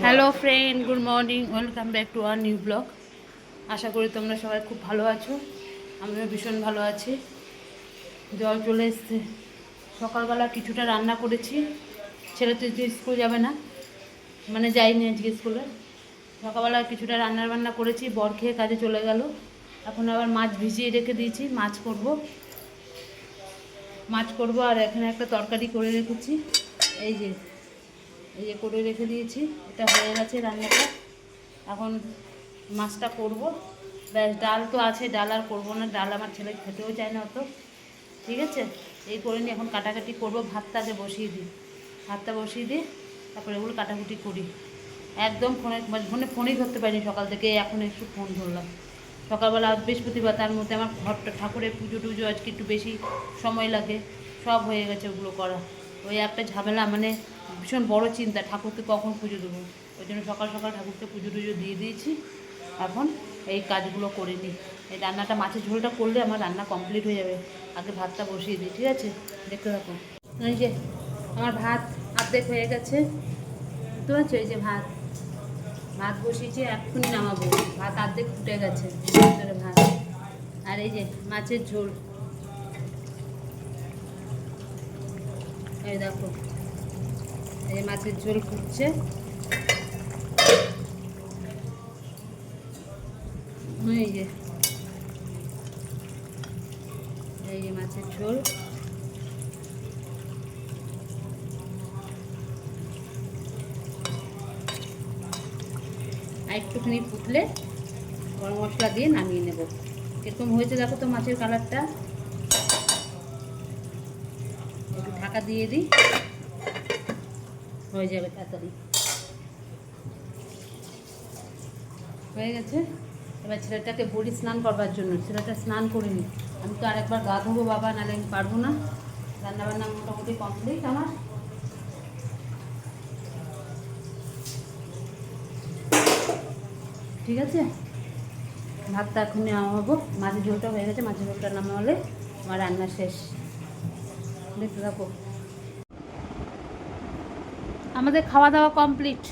Hello friend, good morning, welcome back to our new blog. আশা করি তোমরা সবাই খুব ভালো আছো। আমিও ভীষণ ভালো আছি। জল চলে এসছে। সকালবেলা কিছুটা রান্না করেছি। ছেলে তো স্কুল যাবে না, মানে যাইনি আজকে স্কুলে। সকালবেলা কিছুটা বান্না করেছি, বর খেয়ে কাজে চলে গেল। এখন আবার মাছ ভিজিয়ে রেখে দিয়েছি, মাছ করব। আর এখানে একটা তরকারি করে রেখেছি, এই যে করে রেখে দিয়েছি। এটা হয়ে গেছে রান্নাটা। এখন মাছটা করব, ব্যাস। ডাল তো আছে, ডাল আর করবো না, ডাল আমার ছেলে খেতেও চায় না অত। ঠিক আছে, এই করে নিই। এখন কাটাকাটি করব, ভাতটা আগে বসিয়ে দিই। তারপরে এগুলো কাটাকুটি করি। একদম ফোনেই ধরতে পারিনি সকাল থেকে, এখন একটু ফোন ধরলাম। সকালবেলা বৃহস্পতিবার, তার মধ্যে আমার ঘরটা ঠাকুরের পুজো টুজো আজকে একটু বেশি সময় লাগে, সব হয়ে গেছে ওগুলো করা। ওই একটা ঝামেলা, মানে ভীষণ বড় চিন্তা, ঠাকুরকে কখন পুজো দেবো। ওই জন্য সকাল সকাল ঠাকুরকে পুজো টুজো দিয়ে দিয়েছি। এখন এই কাজগুলো করে নিই। এই রান্নাটা, মাছের ঝোলটা করলে আমার রান্না কমপ্লিট হয়ে যাবে। আগে ভাতটা বসিয়ে দিই, ঠিক আছে? দেখতে থাকুন। এই যে আমার ভাত অর্ধেক হয়ে গেছে, বুঝতে পারছো? এই যে ভাত বসিয়েছি, এক্ষুনি নামাবো। ভাত অর্ধেক ফুটে গেছে ভিতরে ভাত। আর এই যে মাছের ঝোল, এই দেখো, এই মাছের ঝোল ফুটছে। এই যে মাছের ঝোল। আর একটুখানি ফুটলে গরম মশলা দিয়ে নামিয়ে নেব। এরকম হয়েছে দেখো তো মাছের কালারটা। একটু ঢাকা দিয়ে দিই, হয়ে যাবে তাড়াতাড়ি। হয়ে গেছে। এবার ছেলেটাকে বলি স্নান করবার জন্য, ছেলেটা স্নান করিনি। আমি তো আরেকবার গা ধোবো বাবা, নাহলে আমি পারবো না। রান্নাবান্না মোটামুটি কমপ্লিট আমার। ঠিক আছে, ভাতটা এখন নামাবো। মাছের ঝোলটা হয়ে গেছে, মাছের ঝোলটা নামালে আমার রান্না শেষ। দেখতে থাকো। আমাদের খাওয়া দাওয়া কমপ্লিট,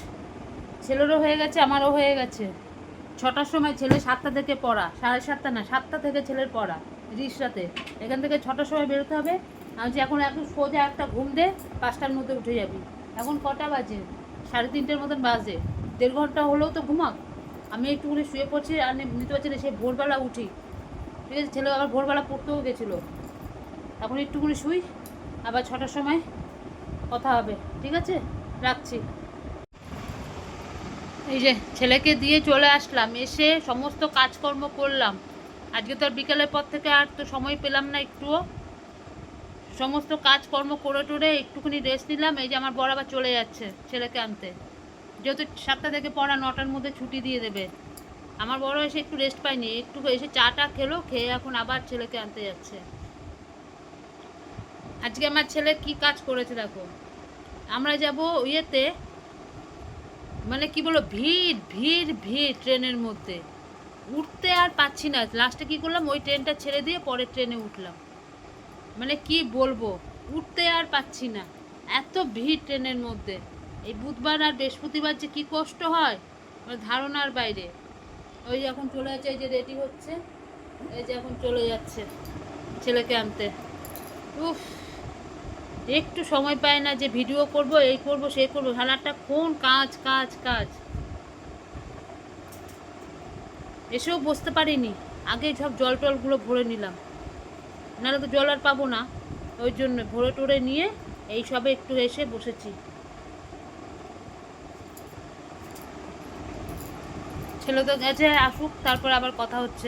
ছেলেরও হয়ে গেছে, আমারও হয়ে গেছে। 6টার সময় ছেলে, 7টা থেকে পড়া, 7:30 না, 7টা থেকে ছেলের পড়া রিসরাতে। এখান থেকে 6টার সময় বেরোতে হবে। আমি যে এখন সোজা একটা ঘুম দে, 5টার মধ্যে উঠে যাবি। এখন কটা বাজে? 3:30 মতন বাজে। 1.5 ঘন্টা হলেও তো ঘুমাক। আমি একটুখানি শুয়ে পড়ছি, আর নিতে পারছি না, সে ভোরবেলা উঠি। ঠিক আছে, ছেলে আবার ভোরবেলা পড়তেও গেছিলো। এখন একটুখানি শুই, আবার 6টার সময় কথা হবে। ঠিক আছে, রাখছি। এই যে ছেলেকে দিয়ে চলে আসলাম, এসে সমস্ত কাজকর্ম করলাম। আজকে তো আর বিকেলের পর থেকে আর তো সময় পেলাম না একটুও। সমস্ত কাজকর্ম করে টোরে একটুখানি রেস্ট নিলাম। এই যে আমার বর আবার চলে যাচ্ছে ছেলেকে আনতে, যেহেতু 7টা থেকে পড়া, 9টার মধ্যে ছুটি দিয়ে দেবে। আমার বড় এসে একটু রেস্ট পাইনি, একটু এসে চাটা খেলো, খেয়ে এখন আবার ছেলেকে আনতে যাচ্ছে। আজকে আমার ছেলে কি কাজ করেছে দেখো। আমরা যাব ইয়েতে, মানে কি বলো, ভিড় ভিড় ভিড় ট্রেনের মধ্যে, উঠতে আর পাচ্ছি না। লাস্টে কি করলাম, ওই ট্রেনটা ছেড়ে দিয়ে পরের ট্রেনে উঠলাম। মানে কি বলবো, উঠতে আর পাচ্ছি না, এত ভিড় ট্রেনের মধ্যে। এই বুধবার আর বৃহস্পতিবার যে কি কষ্ট হয়, ধারণার বাইরে। ওই যে এখন চলে যাচ্ছে, এই যে রেডি হচ্ছে, এই যে এখন চলে যাচ্ছে ছেলেকে আনতে। উফ, একটু সময় পায় না যে ভিডিও করব, এই করব, সেই করবো, সারাটা কোন কাজ কাজ কাজ। এসেও বসতে পারিনি, আগে সব জল টলগুলো ভরে নিলাম, নাহলে তো জল আর পাবো না। ওই জন্য ভরে টরে নিয়ে এই সবে একটু এসে বসেছি। ছেলে তো গেছে, আসুক, তারপর আবার কথা হচ্ছে।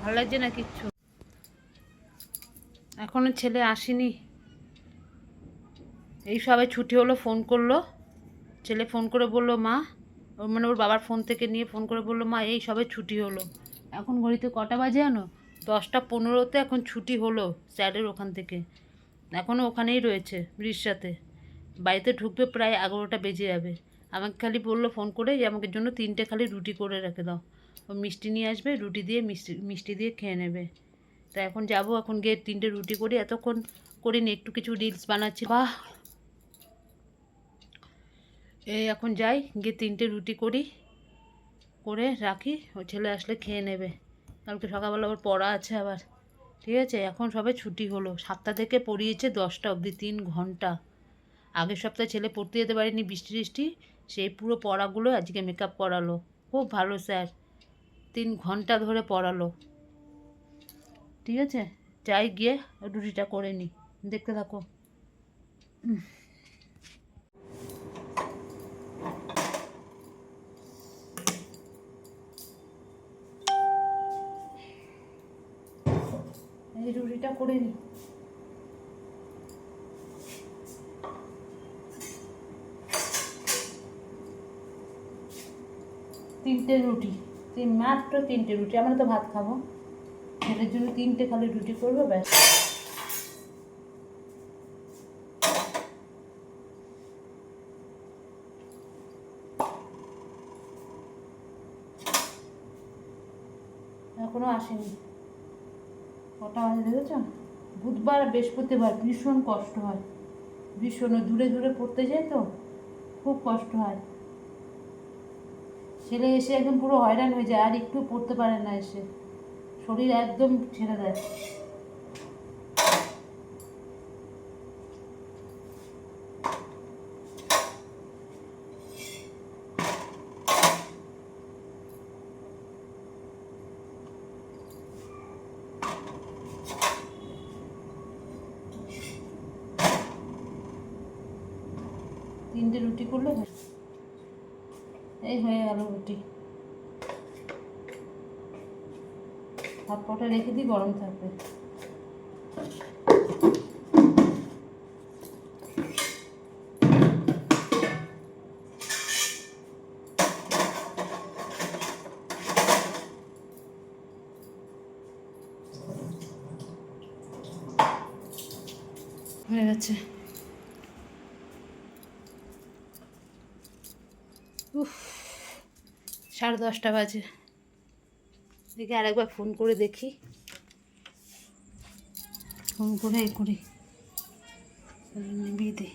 ভালো লাগছে না কিচ্ছু, এখনো ছেলে আসেনি। এই সবে ছুটি হলো, ফোন করলো ছেলে, ফোন করে বললো মা, ওর মানে ওর বাবার ফোন থেকে নিয়ে ফোন করে বললো মা এই সবে ছুটি হলো। এখন ঘড়িতে কটা বাজে জানো? 10টা 15-তে এখন ছুটি হলো স্যারের ওখান থেকে। এখনও ওখানেই রয়েছে রিক্সাতে। বাড়িতে ঢুকবে প্রায় 11টা বেজে যাবে। আমাকে খালি বললো ফোন করে যে আমাকে জন্য 3টে খালি রুটি করে রেখে দাও। ও মিষ্টি নিয়ে আসবে, রুটি দিয়ে মিষ্টি দিয়ে খেয়ে নেবে। তা এখন যাব, এখন গিয়ে 3টে রুটি করি। এতক্ষণ করিনি, একটু কিছু রিলস বানাচ্ছি। বাহ, এই এখন যাই, গিয়ে 3টে রুটি করি, করে রাখি, ও ছেলে আসলে খেয়ে নেবে। কালকে সকালবেলা ওর পড়া আছে আবার। ঠিক আছে, এখন সবে ছুটি হলো, 7টা থেকে পড়িয়েছে 10টা অবধি, 3 ঘন্টা। আগের সপ্তাহে ছেলে পড়তে যেতে পারেনি, বৃষ্টি টিষ্টি, সেই পুরো পড়াগুলো আজকে মেকআপ করালো। খুব ভালো স্যার, 3 ঘন্টা ধরে পড়ালো। ঠিক আছে, যাই গিয়ে রুটিটা করে নিই, দেখতে থাকো। এই রুটিটা করে নিই। 3টে রুটি, মাত্র 3টে রুটি। আমরা তো ভাত খাবো, ছেলের জন্য 3টে খালি রুটি করবো, ব্যাস। এখনো আসেনি, কটা বাজে দেখেছ? বুধবার বৃহস্পতিবার ভীষণ কষ্ট হয়, ভীষণ দূরে দূরে পড়তে যায় তো, খুব কষ্ট হয়। ছেলে এসে একদম পুরো হয়রান হয়ে যায়, আর একটু পড়তে পারে না, এসে শরীর একদম ছেড়ে দেয়। তিনটে রুটি করলে এই হয়ে গেল রুটি। ভাতটা রেখে দিই, গরম থাকবে। হয়ে গেছে। উফ, 10:30 বাজে। দেখি আরেকবার ফোন করে দেখি, ফোন করে এই করি, নিবিয়ে দিই।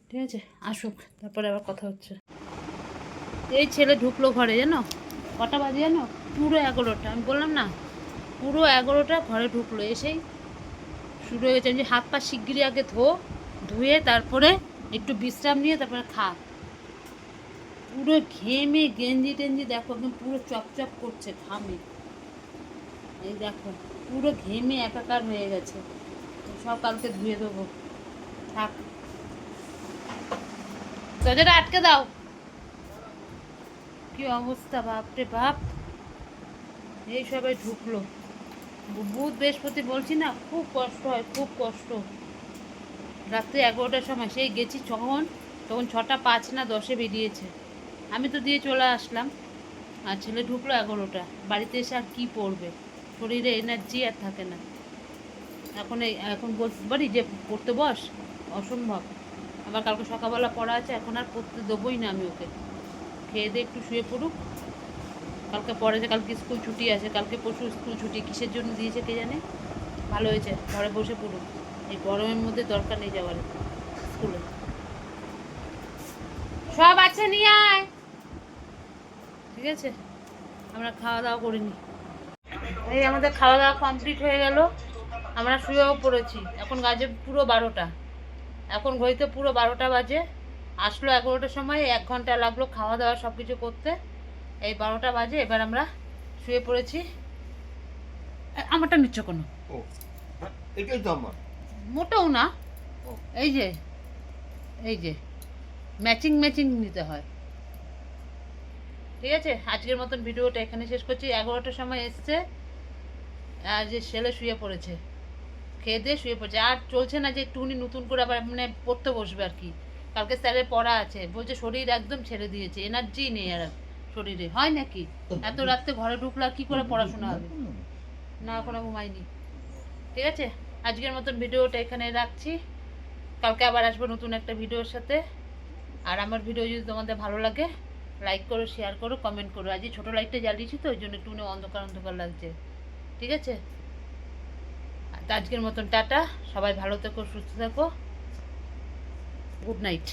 ঠিক আছে, আসুক, তারপরে আবার কথা হচ্ছে। এই ছেলে ঢুকলো ঘরে, জানো কটা বাজে জানো? পুরো 11টা। আমি বললাম না, পুরো 11টা ঘরে ঢুকলো, এসেই শুরু হয়ে গেছে যে হাত পা শিগগিরই আগে ধুয়ে তারপরে একটু বিশ্রাম নিয়ে তারপরে খা। পুরো ঘেমে গেঞ্জি টেঞ্জি দেখো একদম পুরো চপচপ করছে ঘামে। এই দেখো পুরো ঘেমে একাকার হয়ে গেছে, সব কালকে ধুয়ে দেবো। থাক, দরজাটা আটকে দাও। কি অবস্থা, বাপরে বাপ। এই সবাই ঢুকলো, বুধ বৃহস্পতি বলছি না, খুব কষ্ট হয়, খুব কষ্ট। রাত্রে 11টার সময় সেই গেছি তখন 6টা 5 না 10-এ বেরিয়েছে। আমি তো দিয়ে চলে আসলাম, আর ছেলে ঢুকলো 11টা। বাড়িতে এসে আর কী পড়বে, শরীরে এনার্জি আর থাকে না। এখন বলতে পারি যে পড়তে বস, অসম্ভব। আবার কালকে সকালবেলা পড়া আছে, এখন আর পড়তে দেবোই না আমি ওকে। খেয়ে দিয়ে একটু শুয়ে পড়ুক, কালকে পরে যে কালকে স্কুল ছুটি আছে, কালকে পরশু স্কুল ছুটি, কিসের জন্য দিয়েছে কে জানে। ভালো হয়েছে, ঘরে বসে পড়ুক, এই গরমের মধ্যে দরকার নেই যাওয়ার স্কুলে। সব আছে, নিয়ে আয়। ঠিক আছে, আমরা খাওয়া দাওয়া করিনি। এই আমাদের খাওয়া দাওয়া কমপ্লিট হয়ে গেল, আমরা শুয়েও পড়েছি। এখন বাজে পুরো 12টা, এখন ঘড়িতে পুরো 12টা বাজে। আসলো 11টার সময়, 1 ঘন্টা লাগলো খাওয়া দাওয়া সব কিছু করতে। এই 12টা বাজে, এবার আমরা শুয়ে পড়েছি। আমারটা নিচ্ছ কোনো? এটাই তো আমার, মোটেও না। এই যে ম্যাচিং নিতে হয়। ঠিক আছে, আজকের মতন ভিডিওটা এখানে শেষ করছি। 11টার সময় এসছে, আর যে ছেলে শুয়ে পড়েছে, খেয়ে দিয়ে শুয়ে পড়েছে। আর চলছে না যে একটুখানি নতুন করে আবার মানে পড়তে বসবে আর কি। কালকে স্যারের পড়া আছে, বলছে শরীর একদম ছেড়ে দিয়েছে, এনার্জি নেই আর শরীরে। হয় নাকি এত রাত্রে ঘরে ঢুকলে আর কী করে পড়াশোনা হবে? না, এখনো ঘুমাইনি। ঠিক আছে, আজকের মতন ভিডিওটা এখানে রাখছি। কালকে আবার আসবো নতুন একটা ভিডিওর সাথে। আর আমার ভিডিও যদি তোমাদের ভালো লাগে লাইক করো, শেয়ার করো, কমেন্ট করো। আজকে ছোটো লাইটটা জ্বালিয়েছি তো ওই জন্য একটু অন্ধকার অন্ধকার লাগছে, ঠিক আছে? আজকের মতন টাটা, সবাই ভালো থেকো, সুস্থ থাকো, গুড নাইট।